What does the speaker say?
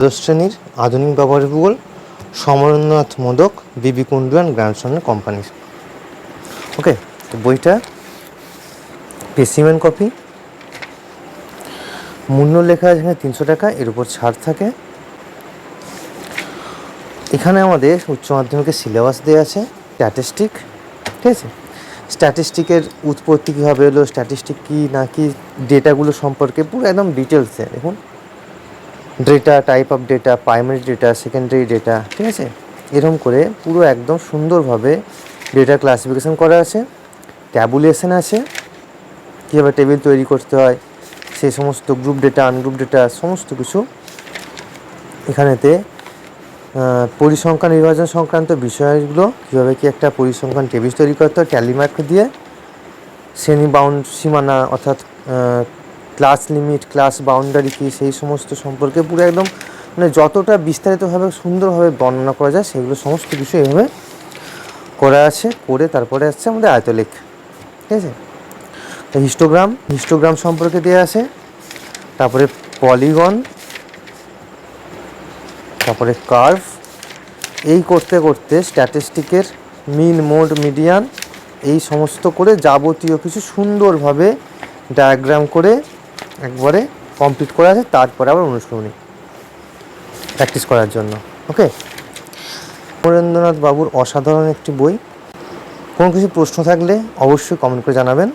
দ্বাদশ শ্রেণীর আধুনিক ব্যবহারিক ভূগোল সমরেন্দ্রনাথ মোদক, বিবি কুণ্ডু অ্যান্ড গ্র্যান্ডসন কোম্পানির। ওকে, তো বইটা স্পেসিমেন কপি, মূল্য লেখা আছে এখানে 300 টাকা, এর উপর ছাড় থাকে। এখানে আমাদের উচ্চ মাধ্যমিকের সিলেবাস দেওয়া আছে, স্ট্যাটিস্টিক, ঠিক আছে। স্ট্যাটিস্টিকের উৎপত্তি কীভাবে হলো, স্ট্যাটিস্টিক কী না কি, ডেটাগুলো সম্পর্কে পুরো একদম ডিটেলসে দেখুন। Data, type of data, primary data, secondary data, ঠিক আছে। এরকম করে পুরো একদম সুন্দরভাবে ডেটা ক্লাসিফিকেশন করা আছে, ট্যাবুলেশন আছে, কীভাবে টেবিল তৈরি করতে হয়, সেই সমস্ত গ্রুপ ডেটা, আনগ্রুপ ডেটা, সমস্ত কিছু এখানেতে। পরিসংখ্যান নির্বাচন সংক্রান্ত বিষয়গুলো, কীভাবে কি একটা পরিসংখ্যান টেবিল তৈরি করতে হয় ট্যালি মার্ক দিয়ে, শ্রেণী সীমানা অর্থাৎ ক্লাস লিমিট, ক্লাস বাউন্ডারি কী, সেই সমস্ত সম্পর্কে পুরো একদম মানে যতটা বিস্তারিতভাবে সুন্দরভাবে বর্ণনা করা যায় সেগুলো সমস্ত কিছু এইভাবে করা আছে। করে তারপরে আসছে আমাদের আয়তলেখ, ঠিক আছে। হিস্টোগ্রাম সম্পর্কে দেওয়া আছে, তারপরে পলিগন, তারপরে কার্ভ। এই করতে করতে স্ট্যাটিস্টিকের মিন, মোড, মিডিয়ান, এই সমস্ত করে যাবতীয় কিছু সুন্দরভাবে ডায়াগ্রাম করে একবারে কমপ্লিট করা আছে। তারপরে আবার অনুশীলনী প্র্যাকটিস করার জন্য। ওকে, সমরেন্দ্রনাথ বাবুর অসাধারণ একটি বই। কোনো কিছু প্রশ্ন থাকলে অবশ্যই কমেন্ট করে জানাবেন।